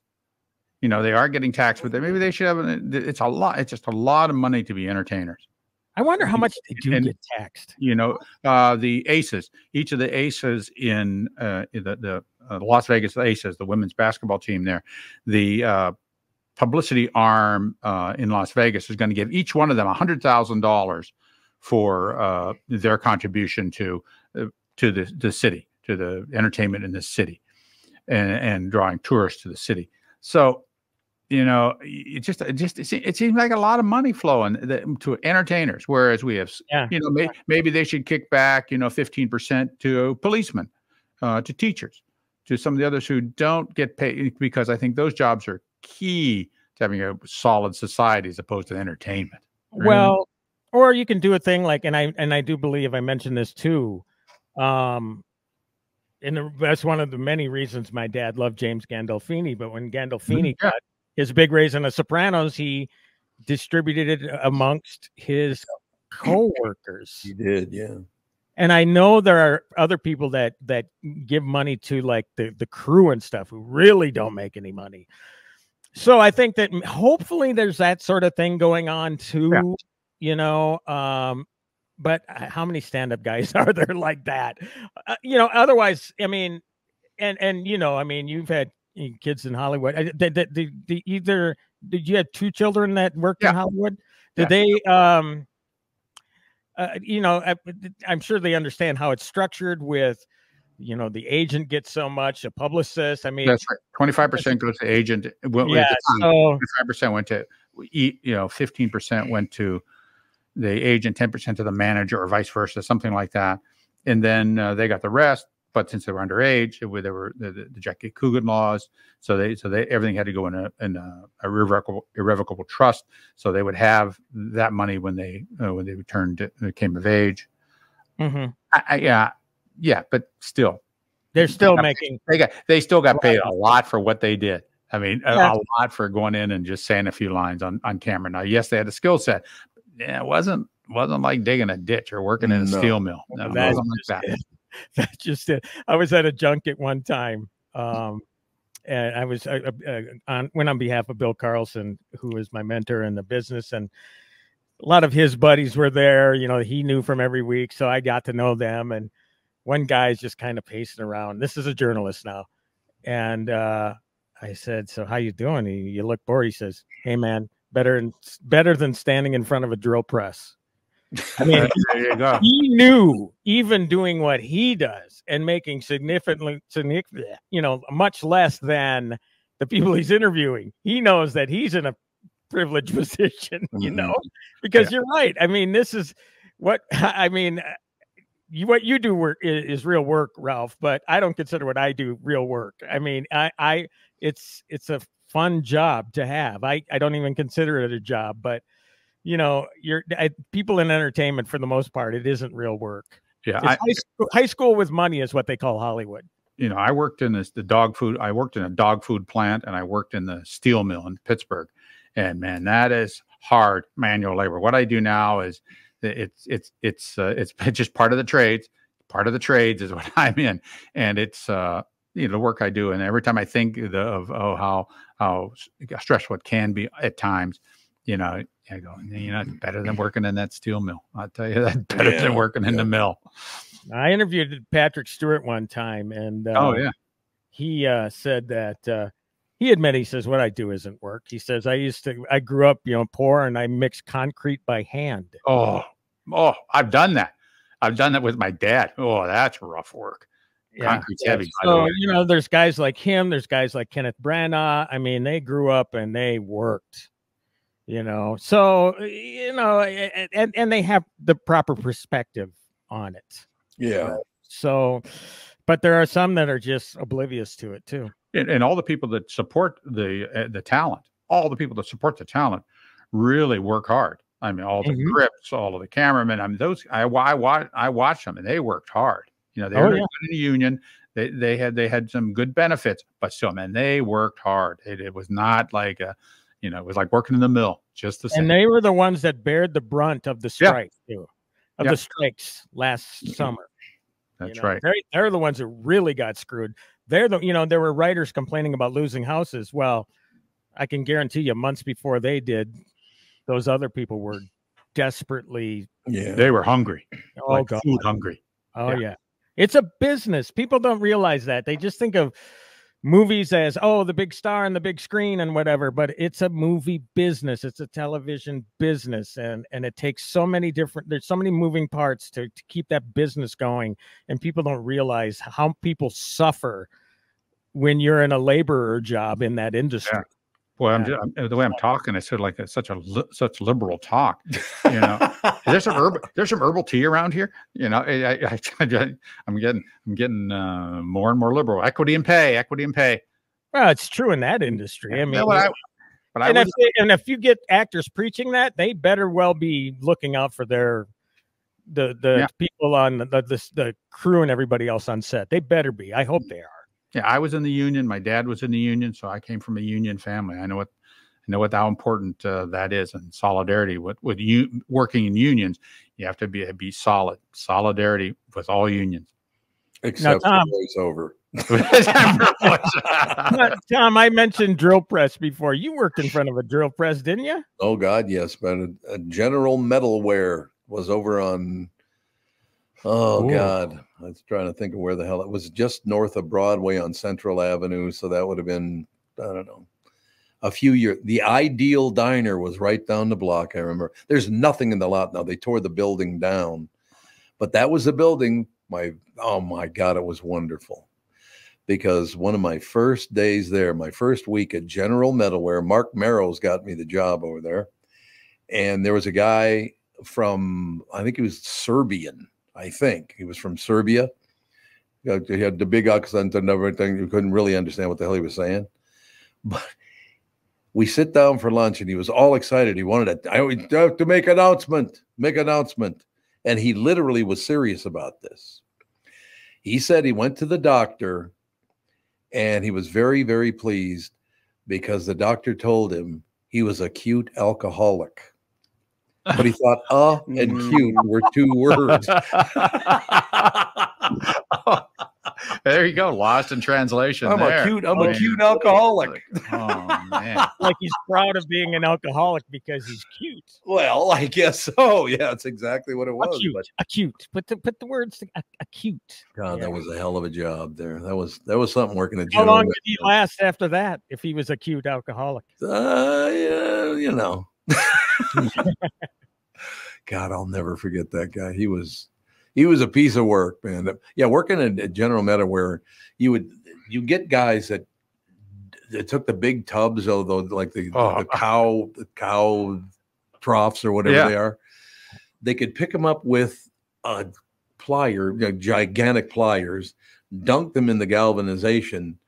They are getting taxed, but maybe they should have. It's a lot. It's just a lot of money to be entertainers. I wonder how much they do get taxed. The Aces, each of the Aces in the Las Vegas Aces, the women's basketball team there, the publicity arm in Las Vegas is going to give each one of them $100,000 for their contribution to the city, to the entertainment in the city, and drawing tourists to the city. So, it seems like a lot of money flowing to entertainers, whereas we have, maybe they should kick back, 15% to policemen, to teachers, to some of the others who don't get paid, because I think those jobs are key to having a solid society as opposed to entertainment. Right? Well, or you can do a thing like, and I do believe I mentioned this too. And that's one of the many reasons my dad loved James Gandolfini. But when Gandolfini got his big raise in The Sopranos, he distributed it amongst his co-workers. He did, yeah. And I know there are other people that give money to like the crew and stuff who really don't make any money. So I think that hopefully there's that sort of thing going on too, but how many stand-up guys are there like that? Otherwise, I mean, and you've had kids in Hollywood. Did you have two children that worked in Hollywood? Did they, I'm sure they understand how it's structured with, the agent gets so much, a publicist. I mean, that's right. 25% goes to agent. So 25% went to, 15% went to the agent, 10% to the manager, or vice versa, something like that. And then they got the rest. But since they were underage, there were the Jackie Coogan laws, so they everything had to go in a irrevocable trust. So they would have that money when they came of age. But still, they're still making. They still got paid a lot for what they did. I mean, a lot for going in and just saying a few lines on camera. Now, yes, they had a skill set. It wasn't like digging a ditch or working in a steel mill. No, it wasn't like that. That's just it. I was at a junket one time, and I was went on behalf of Bill Carlson, who is my mentor in the business, and a lot of his buddies were there. He knew from every week, so I got to know them. And one guy's just kind of pacing around. This is a journalist now, and I said, "So how you doing?" You look bored. He says, "Hey man, better than standing in front of a drill press." I mean, there you go. He knew, even doing what he does and making significantly, much less than the people he's interviewing, he knows that he's in a privileged position, because you're right. I mean, this is what I mean. what you do work is real work, Ralph, but I don't consider what I do real work. I mean, it's a fun job to have. I don't even consider it a job, but you know, people in entertainment, for the most part, it isn't real work. Yeah. High school with money is what they call Hollywood. You know, I worked in the dog food. I worked in a dog food plant, and I worked in the steel mill in Pittsburgh. And man, that is hard manual labor. What I do now is it's just part of the trades. Part of the trades is what I'm in, and it's you know, the work I do. And every time I think of how stressful it can be at times, you know, I go, you know, it's better than working in that steel mill. I'll tell you that, better than working in the mill. I interviewed Patrick Stewart one time, and he said that he admitted, he says, what I do isn't work. He says, I grew up, you know, poor, and I mixed concrete by hand. Oh, I've done that. I've done that with my dad. Oh, that's rough work. Concrete's heavy. So, you know, there's guys like him. There's guys like Kenneth Branagh. I mean, they grew up and they worked. You know, so, you know, and they have the proper perspective on it. Yeah. So, but there are some that are just oblivious to it too. And all the people that support the talent, all the people that support the talent really work hard. I mean, all the grips, all of the cameramen. I mean, those I watched them, and they worked hard. You know, they were in a union. They had some good benefits, but still, man, they worked hard. It was not like you know, it was like working in the mill, just the same. And they were the ones that bared the brunt of the strike, too, of the strikes last summer. That's right. They're the ones that really got screwed. They're the, you know, there were writers complaining about losing houses. Well, I can guarantee you, months before they did, those other people were desperately. Yeah, they were hungry. Oh, like God. Food hungry. Oh, yeah. It's a business. People don't realize that. They just think of movies as, oh, the big star and the big screen and whatever, but it's a movie business. It's a television business, and it takes so many there's so many moving parts to keep that business going, and people don't realize how people suffer when you're in a laborer job in that industry. Yeah. Well, the way I'm talking, it's sort of like such liberal talk. You know, there's some herbal tea around here. You know, I'm getting more and more liberal. Equity and pay. Well, it's true in that industry. I mean, if you get actors preaching that, they better well be looking out for the people on the crew and everybody else on set. They better be. I hope they are. Yeah, I was in the union. My dad was in the union, so I came from a union family. I know how important that is, and solidarity. With you working in unions, you have to be solid. Solidarity with all unions. Except now, Tom, voiceover. Tom, I mentioned drill press before. You worked in front of a drill press, didn't you? Oh God, yes. But a General Metalware was over on. Oh, God. I was trying to think of where the hell it was. Just north of Broadway on Central Avenue. So that would have been, I don't know, a few years. The Ideal Diner was right down the block, I remember. There's nothing in the lot now. They tore the building down. But that was the building. Oh, my God, it was wonderful. Because one of my first days there, my first week at General Metalware, Mark Merrow's got me the job over there. And there was a guy from, I think he was Serbian. I think he was from Serbia. He had the big accent and everything. You couldn't really understand what the hell he was saying. But we sit down for lunch, and he was all excited. He wanted to make an announcement. And he literally was serious about this. He said he went to the doctor, and he was very, very pleased because the doctor told him he was a cute alcoholic. But he thought and cute were two words. There you go. Lost in translation. I'm a cute alcoholic. Oh, man. Like he's proud of being an alcoholic because he's cute. Well, I guess so. Yeah, that's exactly what it was. Acute. Put the words acute. God, that was a hell of a job there. That was something working at How long did he last after that if he was a cute alcoholic? Yeah, you know. God, I'll never forget that guy. He was a piece of work, man. Yeah, working at General Metalware, you get guys that took the big tubs, although like the cow troughs or whatever they are. They could pick them up with a gigantic pliers, dunk them in the galvanization,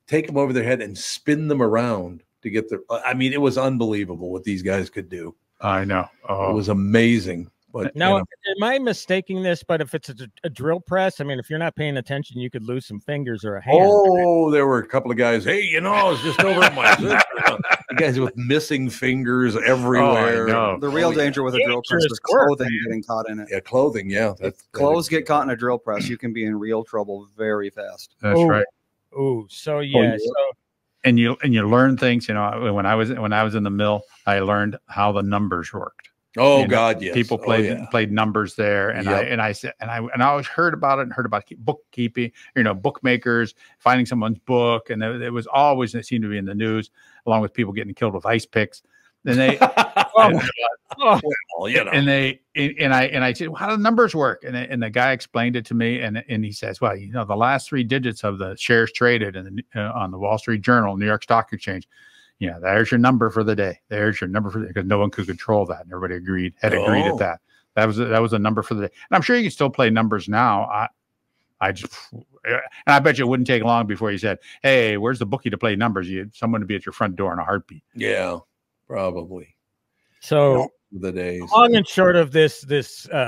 take them over their head and spin them around to get their, I mean, it was unbelievable what these guys could do. I know. Oh. It was amazing. But now, am I mistaking this? But if it's a drill press, I mean, if you're not paying attention, you could lose some fingers or a hand. Oh, there were a couple of guys. Hey, you know, I was just over at my sister. The guys with missing fingers everywhere. Oh, the real danger with a drill press is clothing getting caught in it. Yeah, clothing. Yeah, if clothes get caught in a drill press, you can be in real trouble very fast. That's right. Oh, so yeah. So and you learn things. You know, when I was in the mill, I learned how the numbers worked. Oh, God, yes. People played numbers there, and I always heard about it and heard about bookkeeping, you know, bookmakers finding someone's book, and it was always, it seemed to be in the news, along with people getting killed with ice picks. And they, and I said, well, how do the numbers work? And the guy explained it to me, and he says, well, you know, the last 3 digits of the shares traded on the Wall Street Journal, New York Stock Exchange. Yeah, there's your number for the day. There's your number for the day, because no one could control that. And everybody agreed at that. That was a number for the day. And I'm sure you can still play numbers now. And I bet you it wouldn't take long before you said, hey, where's the bookie to play numbers? Someone to be at your front door in a heartbeat. Yeah, probably. So the days. Long and short of this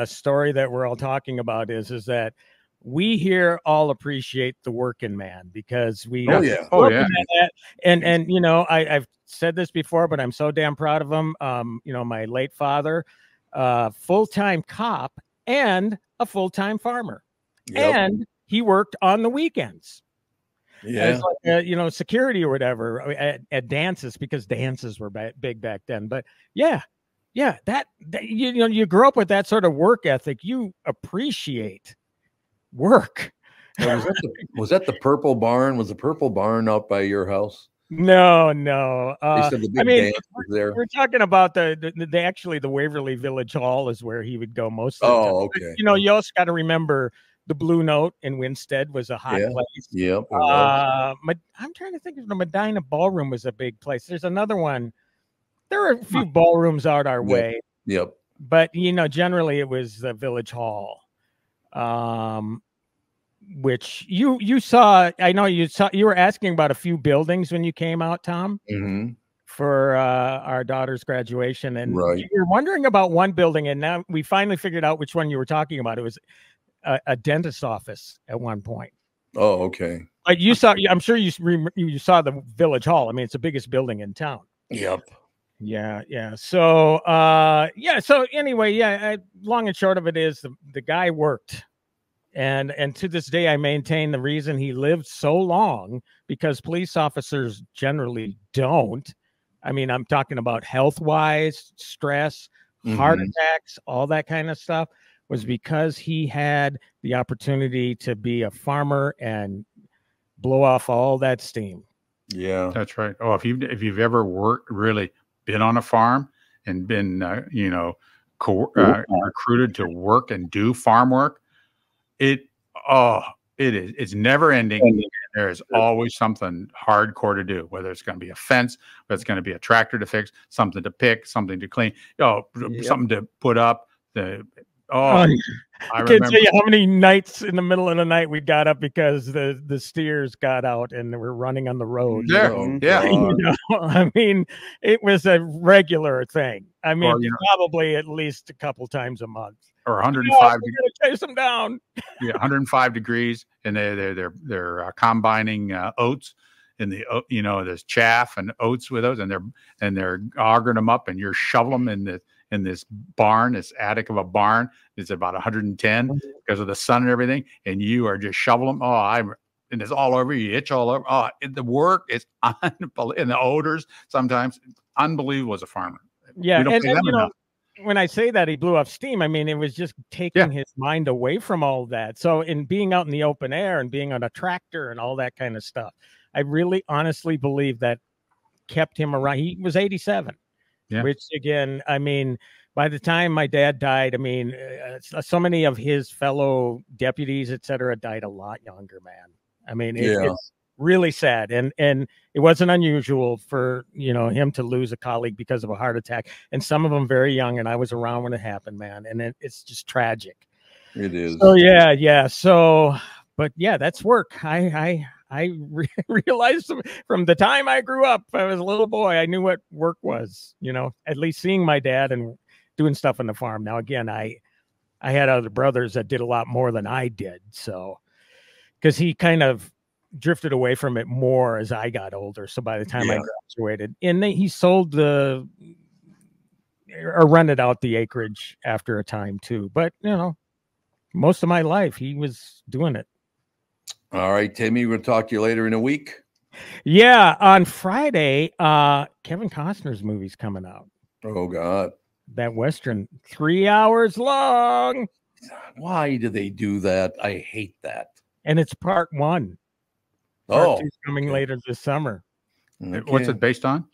story that we're all talking about is that we here all appreciate the working man, because we and you know, I've said this before, but I'm so damn proud of him. You know, my late father, full-time cop and a full-time farmer, and he worked on the weekends. As like, you know, security or whatever at dances, because dances were big back then. But yeah, that you know, you grow up with that sort of work ethic, you appreciate work. Was that the Purple Barn? Was the Purple Barn out by your house? No. I mean, we're talking about the Waverly Village Hall is where he would go most of the time. Okay. But, you know, you also got to remember the Blue Note in Winstead was a hot place. Yep. I'm trying to think if the Medina Ballroom was a big place. There's another one. There are a few ballrooms out our way. Yep. But you know, generally it was the Village Hall. Which you saw. I know you were asking about a few buildings when you came out, Tom, for our daughter's graduation, and you were wondering about one building, and now we finally figured out which one you were talking about. It was a dentist's office at one point. Oh, okay. But you saw. I'm sure you saw the Village Hall. I mean, it's the biggest building in town. Yep. Yeah. So So anyway, long and short of it is the guy worked. And to this day, I maintain the reason he lived so long, because police officers generally don't. I mean, I'm talking about health-wise, stress, heart attacks, all that kind of stuff, was because he had the opportunity to be a farmer and blow off all that steam. Yeah, that's right. Oh, if you've ever been on a farm and been recruited to work and do farm work, it's never ending. There is always something hardcore to do, whether it's going to be a fence, whether it's going to be a tractor to fix, something to pick, something to clean, something to put up. I can't tell you how many nights in the middle of the night we got up because the steers got out and they were running on the road. Yeah. I mean, it was a regular thing. I mean, probably at least a couple times a month. Or 105 degrees. Chase them down. 105 degrees, and they're combining oats, and there's chaff and oats with those, and they're augering them up, and you're shoveling them in this barn, this attic of a barn. It's about 110 because of the sun and everything, and you are just shoveling them. And it's all over you, itch all over. The work is unbelievable, and the odors sometimes unbelievable as a farmer. Yeah, and when I say that he blew off steam, I mean, it was just taking his mind away from all that. So in being out in the open air and being on a tractor and all that kind of stuff, I really honestly believe that kept him around. He was 87, which again, I mean, by the time my dad died, I mean, so many of his fellow deputies, et cetera, died a lot younger, man. I mean, it's really sad. And it wasn't unusual for, him to lose a colleague because of a heart attack, and some of them very young. And I was around when it happened, man. And it's just tragic. It is. So yeah. So, but yeah, that's work. I realized from the time I grew up, I was a little boy, I knew what work was, at least seeing my dad and doing stuff on the farm. Now, again, I had other brothers that did a lot more than I did. So, because he kind of drifted away from it more as I got older. So by the time I graduated, and he sold or rented out the acreage after a time too. But, most of my life, he was doing it. All right, Timmy, we're going to talk to you later in a week. Yeah, on Friday, Kevin Costner's movie's coming out. Oh, God. That Western, 3 hours long. Why do they do that? I hate that. And it's part 1. Part 2's coming later this summer. Okay. What's it based on?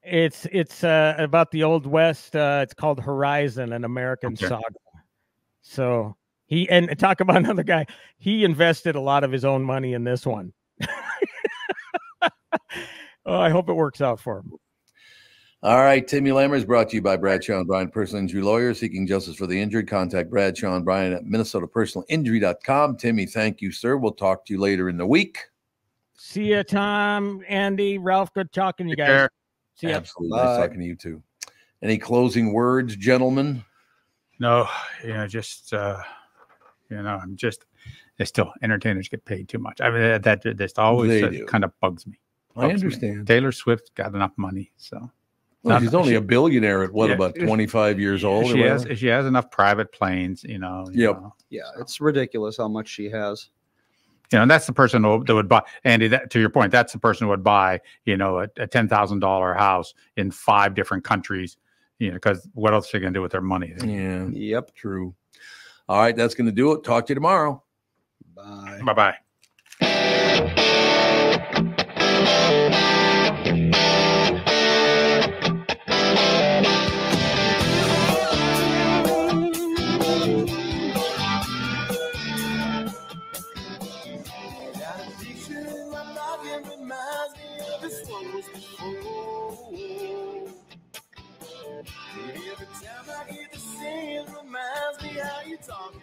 It's about the Old West. It's called Horizon, an American saga. So and talk about another guy. He invested a lot of his own money in this one. Oh, I hope it works out for him. All right, Timmy Lammer is brought to you by Bradshaw and Bryan, personal injury lawyers seeking justice for the injured. Contact Bradshaw and Bryan at minnesotapersonalinjury.com. Timmy, thank you, sir. We'll talk to you later in the week. See you, Tom, Andy, Ralph. Good talking to you guys. Care. See you. Absolutely. Nice talking to you, too. Any closing words, gentlemen? No, just, I'm just, still entertainers get paid too much. I mean, that just always kind of bugs me. I understand. Taylor Swift got enough money, so. Well, she's only a billionaire at about 25 years old? She has enough private planes, Yeah, it's ridiculous how much she has. And that's the person that would buy, Andy, to your point, that's the person who would buy, a $10,000 house in 5 different countries, because what else are they going to do with their money? Yeah. Yep. True. All right. That's going to do it. Talk to you tomorrow. Bye. Bye-bye. Every time I hear the same reminds me how you talking.